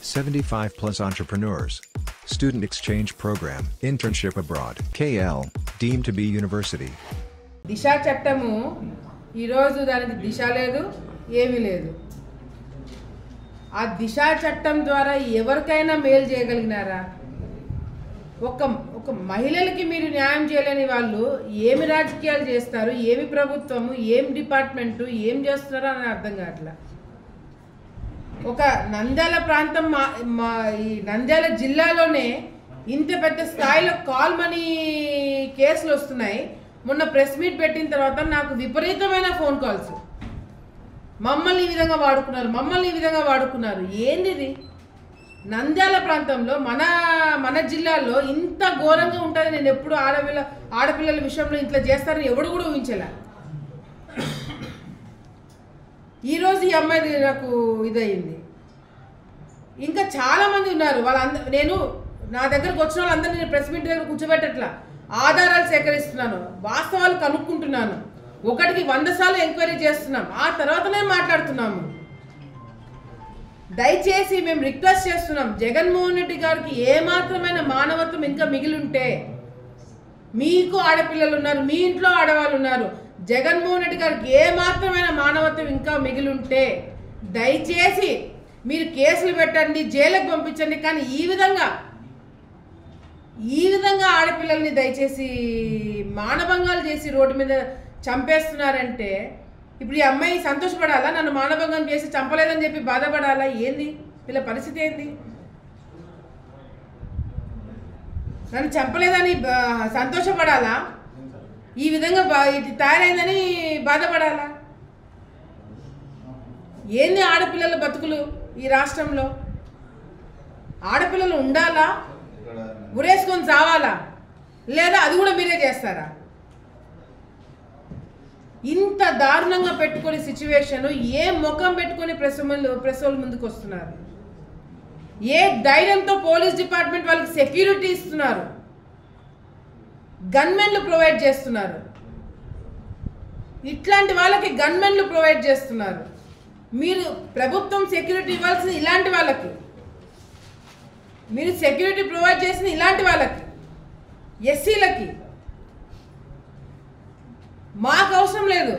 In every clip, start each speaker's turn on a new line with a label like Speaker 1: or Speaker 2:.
Speaker 1: 75 plus entrepreneurs. Student exchange program, internship abroad. KL, deemed to be university.
Speaker 2: దిశా చట్టము ఈరోజు దానికి దిశ లేదు, ఏమీ లేదు. ఆ దిశా చట్టం ద్వారా ఎవరికైనా మేలు చేయగలిగినారా? ఒక మహిళలకి మీరు న్యాయం చేయలేని వాళ్ళు ఏమి రాజకీయాలు చేస్తారు, ఏమి ప్రభుత్వము, ఏం డిపార్ట్మెంటు, ఏం చేస్తున్నారో అని అర్థం కావట్లా. ఒక నంద్యాల ప్రాంతం ఈ నంద్యాల జిల్లాలోనే ఇంత పెద్ద స్థాయిలో కాల్ మనీ కేసులు వస్తున్నాయి. మొన్న ప్రెస్ మీట్ పెట్టిన తర్వాత నాకు విపరీతమైన ఫోన్ కాల్స్. మమ్మల్ని ఈ విధంగా వాడుకున్నారు. ఏంది నంద్యాల ప్రాంతంలో మన జిల్లాలో ఇంత ఘోరంగా ఉంటుంది. నేను ఎప్పుడు ఆడపిల్లల విషయంలో ఇంట్లో చేస్తారని ఎవడు కూడా ఊహించలే. ఈరోజు ఈ అమ్మాయి నాకు ఇదయింది. ఇంకా చాలామంది ఉన్నారు. నేను నా దగ్గరకు వచ్చిన వాళ్ళందరినీ నేను ప్రెస్ మీట్ దగ్గర కూర్చోబెట్టట్లా, ఆధారాలు సేకరిస్తున్నాను, వాస్తవాలు కనుక్కుంటున్నాను. 1కి 100 సార్లు ఎంక్వైరీ చేస్తున్నాం, ఆ తర్వాతనే మాట్లాడుతున్నాము. దయచేసి మేము రిక్వెస్ట్ చేస్తున్నాం, జగన్మోహన్ రెడ్డి గారికి ఏమాత్రమైన మానవత్వం ఇంకా మిగిలింటే, మీకు ఆడపిల్లలు ఉన్నారు, మీ ఇంట్లో ఆడవాళ్ళు ఉన్నారు, జగన్మోహన్ రెడ్డి గారికి ఏమాత్రమైన మానవత్వం ఇంకా మిగిలింటే దయచేసి మీరు కేసులు పెట్టండి, జైలుకు పంపించండి. కానీ ఈ విధంగా ఆడపిల్లల్ని దయచేసి మానభంగాలు చేసి రోడ్డు మీద చంపేస్తున్నారంటే ఇప్పుడు ఈ అమ్మాయి సంతోషపడాలా? నన్ను మానభంగం చేసి చంపలేదని చెప్పి బాధపడాలా? ఏంది వీళ్ళ పరిస్థితి? ఏంది? నన్ను చంపలేదని సంతోషపడాలా? ఈ విధంగా తయారైందని బాధపడాలా? ఏంది ఆడపిల్లల బతుకులు ఈ రాష్ట్రంలో? ఆడపిల్లలు ఉండాలా, ఉరేసుకొని చావాలా, లేదా అది కూడా మీరే చేస్తారా? ఇంత దారుణంగా పెట్టుకునే సిచ్యువేషన్ ఏ ముఖం పెట్టుకొని ప్రెస్ వాళ్ళ ముందుకు వస్తున్నారు? ఏ ధైర్యంతో పోలీస్ డిపార్ట్మెంట్ వాళ్ళకి సెక్యూరిటీ ఇస్తున్నారు, గన్మెన్లు ప్రొవైడ్ చేస్తున్నారు? ఇట్లాంటి వాళ్ళకి గన్మెన్లు ప్రొవైడ్ చేస్తున్నారు. మీరు ప్రభుత్వం సెక్యూరిటీ ఇవ్వాల్సింది ఇలాంటి వాళ్ళకి, మీరు సెక్యూరిటీ ప్రొవైడ్ చేసిన ఇలాంటి వాళ్ళకి, ఎస్సీలకి. మాకు అవసరం లేదు.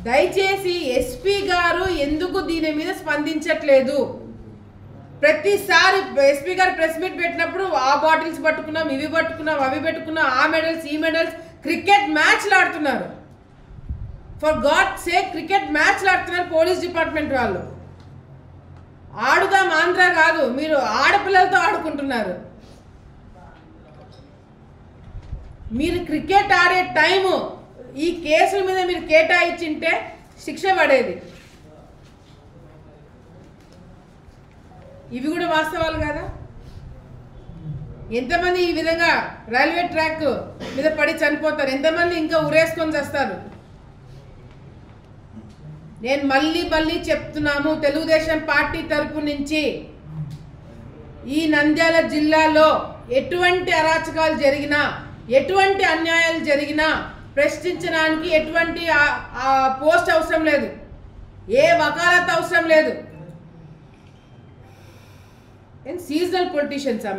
Speaker 2: దయచేసి ఎస్పీ గారు ఎందుకు దీని మీద స్పందించట్లేదు? ప్రతిసారి ఎస్పీ గారు ప్రెస్ మీట్ పెట్టినప్పుడు ఆ బాటిల్స్ పట్టుకున్నాం, ఇవి పట్టుకున్నాం, అవి పెట్టుకున్నాం, ఆ మెడల్స్, ఈ మెడల్స్. క్రికెట్ మ్యాచ్లు ఆడుతున్నారు. ఫర్ గాడ్ సేక్ క్రికెట్ మ్యాచ్లు ఆడుతున్నారు పోలీస్ డిపార్ట్మెంట్ వాళ్ళు. ఆడుదాం ఆంధ్ర కాదు, మీరు ఆడపిల్లలతో ఆడుకుంటున్నారు. మీరు క్రికెట్ ఆడే టైము ఈ కేసుల మీద మీరు కేటాయించింటే శిక్ష పడేది. ఇవి కూడా వాస్తవాలు కదా? ఎంతమంది ఈ విధంగా రైల్వే ట్రాక్ మీద పడి చనిపోతారు? ఎంతమంది ఇంకా ఉరేసుకొని చేస్తారు? నేను మళ్ళీ చెప్తున్నాము, తెలుగుదేశం పార్టీ తరపు నుంచి ఈ నంద్యాల జిల్లాలో ఎటువంటి అరాచకాలు జరిగినా, ఎటువంటి అన్యాయాలు జరిగినా ప్రశ్నించడానికి ఎటువంటి పోస్ట్ అవసరం లేదు, ఏ వకాలత్ అవసరం లేదు. సీజనల్ పొలిటీషియన్సా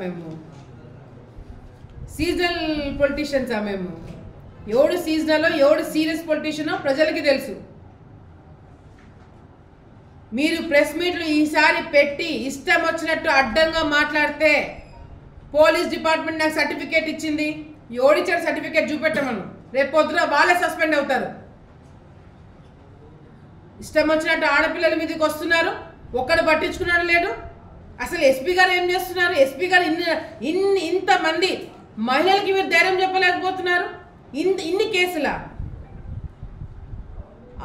Speaker 2: మేము? ఎవడు సీజనలో ఎవడు సీరియస్ పొలిటీషియనో ప్రజలకి తెలుసు. మీరు ప్రెస్ మీట్లు ఈసారి పెట్టి ఇష్టం వచ్చినట్టు అడ్డంగా మాట్లాడితే పోలీస్ డిపార్ట్మెంట్ నాకు సర్టిఫికేట్ ఇచ్చింది, ఎవడిచ్చాడు సర్టిఫికేట్ చూపెట్టమను, రేపు పొద్దున వాళ్ళే సస్పెండ్ అవుతారు. ఇష్టం వచ్చినట్టు ఆడపిల్లల మీదకి వస్తున్నారు, ఒక్కడు పట్టించుకున్నాడు లేడు. అసలు ఎస్పీ గారు ఏం చేస్తున్నారు? ఎస్పీ గారు ఇంతమంది మహిళలకి మీరు ధైర్యం చెప్పలేకపోతున్నారు. ఇన్ని కేసులా?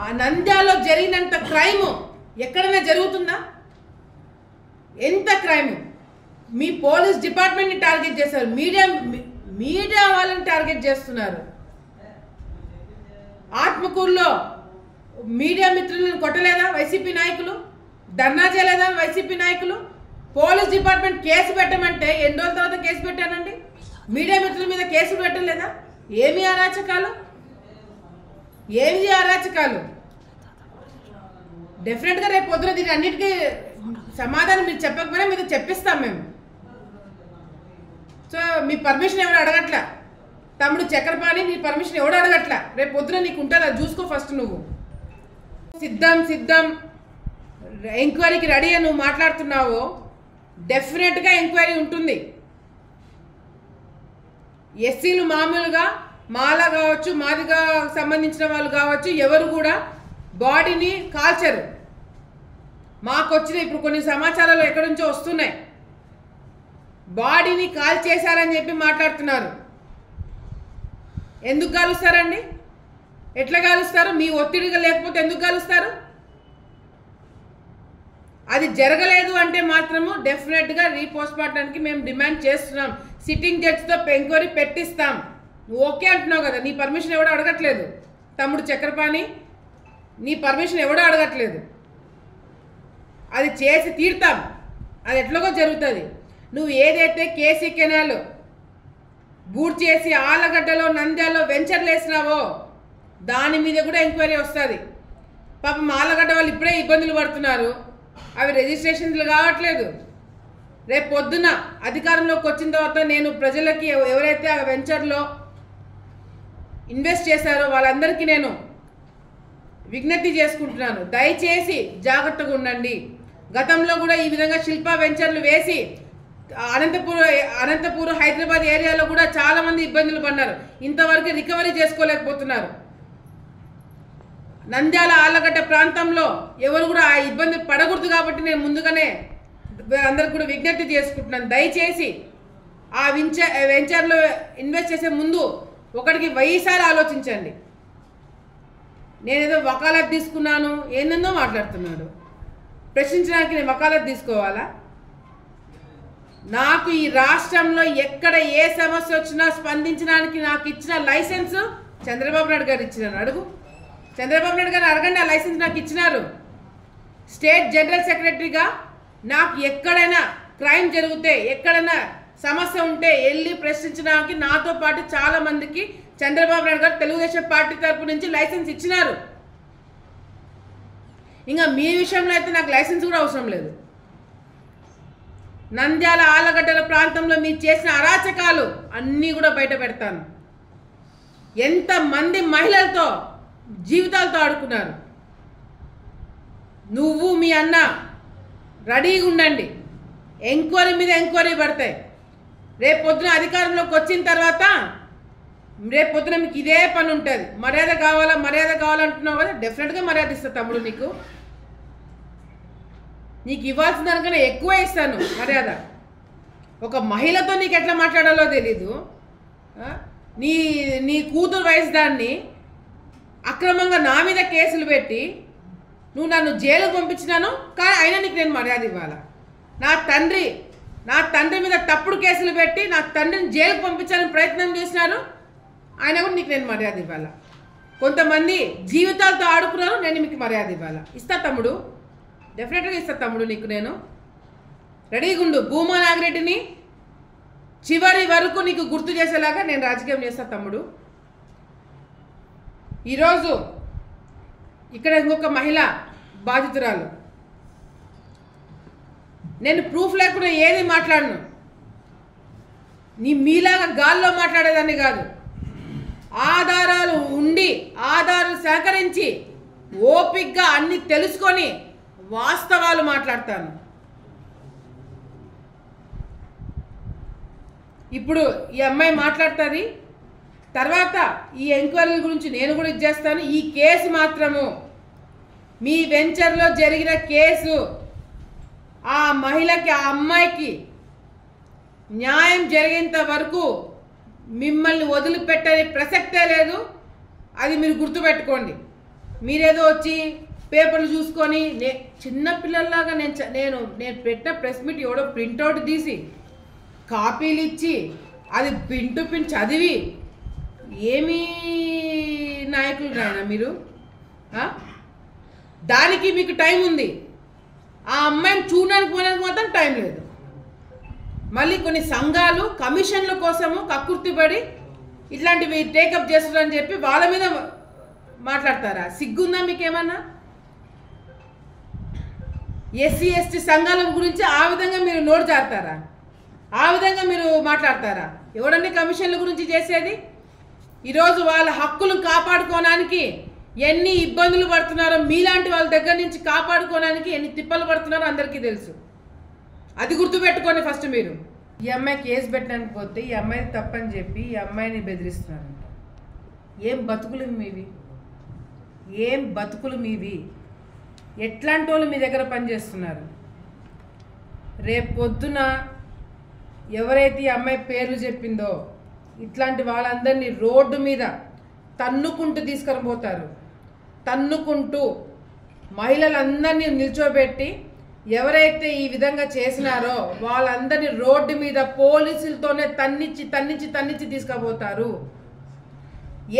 Speaker 2: ఆ నంద్యాలలో జరిగినంత క్రైమ్ ఎక్కడైనా జరుగుతుందా? ఎంత క్రైమ్! మీ పోలీస్ డిపార్ట్మెంట్ని టార్గెట్ చేశారు, మీడియా వాళ్ళని టార్గెట్ చేస్తున్నారు. ఆత్మకూరులో మీడియా మిత్రులను కొట్టలేదా వైసీపీ నాయకులు? ధర్నా చేయలేదా వైసీపీ నాయకులు? పోలీస్ డిపార్ట్మెంట్ కేసు పెట్టమంటే ఎన్ని రోజుల తర్వాత కేసు పెట్టానండి? మీడియా మిత్రుల మీద కేసులు పెట్టలేదా? ఏమి అరాచకాలు! డెఫినెట్గా రేపు పొద్దున దీని అన్నిటికీ సమాధానం మీరు చెప్పకపోయినా మీరు చెప్పిస్తాం మేము. సో మీ పర్మిషన్ ఎవరు అడగట్లా, తమ్ముడు చక్రపాణి నీ పర్మిషన్ ఎవడు అడగట్లా. రేపు పొద్దున నీకు ఉంటుందా చూసుకో. ఫస్ట్ నువ్వు సిద్ధం ఎంక్వైరీకి రెడీ అని నువ్వు మాట్లాడుతున్నావో డెఫినెట్గా ఎంక్వైరీ ఉంటుంది. ఎస్సీలు మామూలుగా మాలా కావచ్చు, మాదిగా సంబంధించిన వాళ్ళు కావచ్చు, ఎవరు కూడా బాడీని కాల్చరు. మాకు వచ్చిన ఇప్పుడు కొన్ని సమాచారాలు ఎక్కడి నుంచో వస్తున్నాయి, బాడీని కాల్ చేశారని చెప్పి మాట్లాడుతున్నారు. ఎందుకు కాలుస్తారండి? ఎట్లా కాలుస్తారు? మీ ఒత్తిడిగా లేకపోతే ఎందుకు కాలుస్తారు? అది జరగలేదు అంటే మాత్రము డెఫినెట్గా రీపోస్ట్మార్టానికి మేము డిమాండ్ చేస్తున్నాం. సిట్టింగ్ జడ్జితో ఎంక్వైరీ పెట్టిస్తాం. నువ్వు ఓకే అంటున్నావు కదా, నీ పర్మిషన్ ఎవడో అడగట్లేదు. తమ్ముడు చక్రపాణి నీ పర్మిషన్ ఎవడో అడగట్లేదు. అది చేసి తీరుతాం, అది ఎట్లాగో జరుగుతుంది. నువ్వు ఏదైతే కేసీ కెనాల్ బూట్ చేసి ఆలగడ్డలో నంద్యాలలో వెంచర్లు వేసినావో దాని మీద కూడా ఎంక్వైరీ వస్తుంది. పాపం ఆలగడ్డ వాళ్ళు ఇప్పుడే ఇబ్బందులు పడుతున్నారు, అవి రిజిస్ట్రేషన్లు కావట్లేదు. రేపు పొద్దున అధికారంలోకి వచ్చిన తర్వాత నేను ప్రజలకి ఎవరైతే ఆ వెంచర్లో ఇన్వెస్ట్ చేశారో వాళ్ళందరికీ నేను విజ్ఞప్తి చేసుకుంటున్నాను, దయచేసి జాగ్రత్తగా ఉండండి. గతంలో కూడా ఈ విధంగా శిల్పా వెంచర్లు వేసి అనంతపూర్ హైదరాబాద్ ఏరియాలో కూడా చాలామంది ఇబ్బందులు పడినారు, ఇంతవరకు రికవరీ చేసుకోలేకపోతున్నారు. నంద్యాల ఆళ్ళగడ్డ ప్రాంతంలో ఎవరు కూడా ఆ ఇబ్బంది పడకూడదు కాబట్టి నేను ముందుగానే అందరికి కూడా విజ్ఞప్తి చేసుకుంటున్నాను, దయచేసి ఆ వెంచర్లో ఇన్వెస్ట్ చేసే ముందు ఒకటికి 1000 సార్లు ఆలోచించండి. నేనేదో వకాలత్ తీసుకున్నాను ఏందో మాట్లాడుతున్నాడు, ప్రశ్నించడానికి నేను వకాలత్ తీసుకోవాలా? నాకు ఈ రాష్ట్రంలో ఎక్కడ ఏ సమస్య వచ్చినా స్పందించడానికి నాకు ఇచ్చిన లైసెన్స్ చంద్రబాబు నాయుడు గారు ఇచ్చినారు. అడుగు, చంద్రబాబు నాయుడు గారు అడగండి, ఆ లైసెన్స్ నాకు ఇచ్చినారు. స్టేట్ జనరల్ సెక్రటరీగా నాకు ఎక్కడైనా క్రైమ్ జరిగితే, ఎక్కడైనా సమస్య ఉంటే వెళ్ళి ప్రశ్నించడానికి నాతో పాటు చాలామందికి చంద్రబాబు నాయుడు గారు తెలుగుదేశం పార్టీ తరపు నుంచి లైసెన్స్ ఇచ్చినారు. ఇంకా మీ విషయంలో అయితే నాకు లైసెన్స్ కూడా అవసరం లేదు. నంద్యాల ఆళ్ళగడ్డల ప్రాంతంలో మీరు చేసిన అరాచకాలు అన్నీ కూడా బయట పెడతాను. ఎంతమంది మహిళలతో జీవితాలతో ఆడుకున్నారు. నువ్వు మీ అన్న రెడీగా ఉండండి, ఎంక్వైరీ మీద ఎంక్వైరీ పడతాయి. రేపు పొద్దున అధికారంలోకి వచ్చిన తర్వాత రేపు పొద్దున మీకు ఇదే పని ఉంటుంది. మర్యాద కావాలంటున్నావు కదా, డెఫినెట్గా మర్యాద ఇస్తా తమ్ముడు. నీకు ఇవ్వాల్సిన దానికన్నా ఎక్కువ ఇస్తాను మర్యాద. ఒక మహిళతో నీకు ఎట్లా మాట్లాడాలో తెలీదు. నీ కూతురు వయసు దాన్ని అక్రమంగా నా మీద కేసులు పెట్టి నువ్వు నన్ను జైలుకు పంపించినాను, కానీ అయినా నీకు నేను మర్యాద ఇవ్వాలా? నా తండ్రి మీద తప్పుడు కేసులు పెట్టి నా తండ్రిని జైలుకు పంపించాలని ప్రయత్నం చేసినారు, ఆయన కూడా నీకు నేను మర్యాద ఇవ్వాలా? కొంతమంది జీవితాలతో ఆడుకున్నారు, నేను మీకు మర్యాద ఇవ్వాలా? ఇస్తా తమ్ముడు, డెఫినెట్గా ఇస్తా తమ్ముడు. నీకు నేను రెడీగా ఉండు. భూమా నాగిరెడ్డిని చివరి వరకు నీకు గుర్తు చేసేలాగా నేను రాజకీయం చేస్తా తమ్ముడు. ఈరోజు ఇక్కడ ఇంకొక మహిళ బాధితురాలు, నేను ప్రూఫ్ లేకుండా ఏది మాట్లాడను. మీలాగా గాల్లో మాట్లాడేదాన్ని కాదు, ఆధారాలు ఉండి ఆధారాలు సేకరించి ఓపిక్గా అన్ని తెలుసుకొని వాస్తవాలు మాట్లాడతాను. ఇప్పుడు ఈ అమ్మాయి మాట్లాడుతుంది, తర్వాత ఈ ఎంక్వైరీల గురించి నేను కూడా ఇచ్చేస్తాను. ఈ కేసు మాత్రము మీ వెంచర్లో జరిగిన కేసు, ఆ మహిళకి ఆ అమ్మాయికి న్యాయం జరిగేంత వరకు మిమ్మల్ని వదిలిపెట్టని ప్రసక్తే లేదు. అది మీరు గుర్తుపెట్టుకోండి. మీరేదో వచ్చి పేపర్లు చూసుకొని చిన్నపిల్లల్లాగా నేను పెట్టిన ప్రెస్ మీట్ ఎవడో ప్రింట్అవుట్ తీసి కాపీలు ఇచ్చి అది పిన్ టు పిన్ చదివి ఏమీ నాయకులు రాయనా మీరు? దానికి మీకు టైం ఉంది, ఆ అమ్మాయిని చూడడానికి పోవడానికి మాత్రం టైం లేదు. మళ్ళీ కొన్ని సంఘాలు కమిషన్ల కోసము కక్కుర్తిపడి ఇట్లాంటివి టేకప్ చేస్తారని చెప్పి వాళ్ళ మీద మాట్లాడతారా? సిగ్గుందా మీకేమన్నా? ఎస్సీ ఎస్టీ సంఘాల గురించి ఆ విధంగా మీరు నోరు జారుతారా? ఆ విధంగా మీరు మాట్లాడతారా? ఎవడండి కమిషన్ల గురించి చేసేది? ఈరోజు వాళ్ళ హక్కులు కాపాడుకోవడానికి ఎన్ని ఇబ్బందులు పడుతున్నారో, మీలాంటి వాళ్ళ దగ్గర నుంచి కాపాడుకోవడానికి ఎన్ని తిప్పలు పడుతున్నారో అందరికీ తెలుసు. అది గుర్తుపెట్టుకోండి ఫస్ట్ మీరు. ఈ అమ్మాయి కేసు పెట్టడానికి పోతే ఈ అమ్మాయి తప్పని చెప్పి ఈ అమ్మాయిని బెదిరిస్తున్నారంట. ఏం బతుకులు మీవి? ఏం బతుకులు మీవి? ఎట్లాంటి వాళ్ళు మీ దగ్గర పనిచేస్తున్నారు? రేపు పొద్దున ఎవరైతే ఈ అమ్మాయి పేర్లు చెప్పిందో ఇట్లాంటి వాళ్ళందరినీ రోడ్డు మీద తన్నుకుంటూ తీసుకొని పోతారు. తన్నుకుంటూ మహిళలందరినీ నిల్చోబెట్టి ఎవరైతే ఈ విధంగా చేసినారో వాళ్ళందరినీ రోడ్డు మీద పోలీసులతోనే తన్నిచ్చి తీసుకుపోతారు.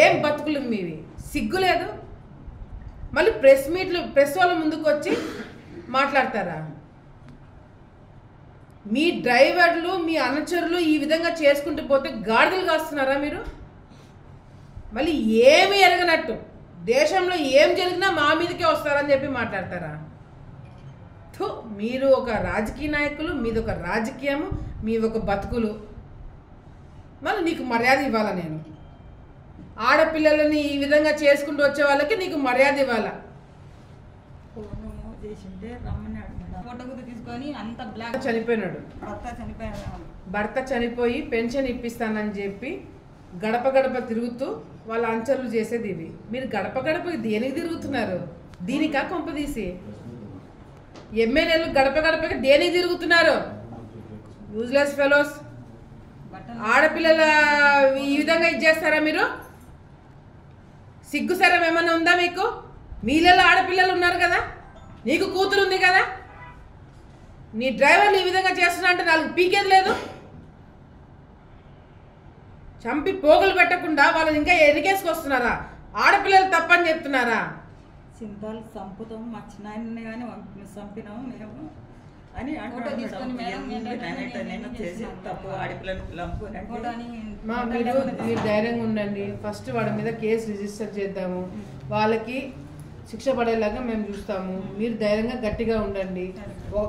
Speaker 2: ఏం బతుకులు మీవి? సిగ్గులేదు? మళ్ళీ ప్రెస్ వాళ్ళ ముందుకు వచ్చి మాట్లాడతారా? మీ డ్రైవర్లు మీ అనుచరులు ఈ విధంగా చేసుకుంటూ పోతే గాడిదలు కాస్తున్నారా మీరు? మళ్ళీ ఏమి ఎరగనట్టు దేశంలో ఏం జరిగినా మా మీదకే వస్తారని చెప్పి మాట్లాడతారా? మీరు ఒక రాజకీయ నాయకులు, మీది ఒక రాజకీయము, మీ ఒక బతుకులు. మళ్ళీ నీకు మర్యాద ఇవ్వాలా? నేను ఆడపిల్లలని ఈ విధంగా చేసుకుంటూ వచ్చే వాళ్ళకి నీకు మర్యాద ఇవ్వాలా? చనిపోయినాడు, భర్త చనిపోయి పెన్షన్ ఇప్పిస్తానని చెప్పి గడప గడప తిరుగుతూ వాళ్ళ అంచర్లు చేసేది ఇవి. మీరు గడప గడప దేనికి తిరుగుతున్నారు? దీనికా కొంపదీసి? ఎమ్మెల్యేలు గడప గడపకి దేనికి తిరుగుతున్నారు? Useless fellows. ఆడపిల్లల ఈ విధంగా ఇచ్చేస్తారా మీరు? సిగ్గుసరం ఏమన్నా ఉందా మీకు? మీలలో ఆడపిల్లలు ఉన్నారు కదా, నీకు కూతురు ఉంది కదా, నీ డ్రైవర్లు ఈ విధంగా చేస్తున్నా అంటే నాకు పీకేది లేదు? చంపి పోగులు పెట్టకుండా వాళ్ళని ఇంకా ఎరికేసుకొస్తున్నారా? ఆడపిల్లలు తప్పని చెప్తున్నారా?
Speaker 3: సింతాలు చంపుతాము, మా చిన్నాయన్ని కానీ చంపినాము మేము అని
Speaker 2: మీరు ధైర్యంగా ఉండండి. ఫస్ట్ వాడి మీద కేసు రిజిస్టర్ చేద్దాము, వాళ్ళకి శిక్ష పడేలాగా మేము చూస్తాము. మీరు ధైర్యంగా గట్టిగా ఉండండి.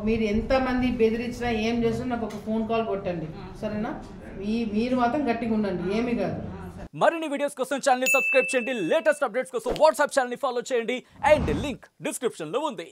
Speaker 2: మీరు ఎంతమంది బెదిరించినా ఏం చేసినా నాకు ఒక ఫోన్ కాల్ కొట్టండి, సరేనా? మీరు మాత్రం గట్టిగా ఉండండి, ఏమీ కాదు.
Speaker 4: మరిన్ని వీడియోస్ కోసం ఛానల్ ని సబ్స్క్రైబ్ చేయండి. లేటెస్ట్ అప్డేట్స్ కోసం వాట్సాప్ ఛానల్ ని ఫాలో చేయండి. అండ్ లింక్ డిస్క్రిప్షన్ లో ఉంది.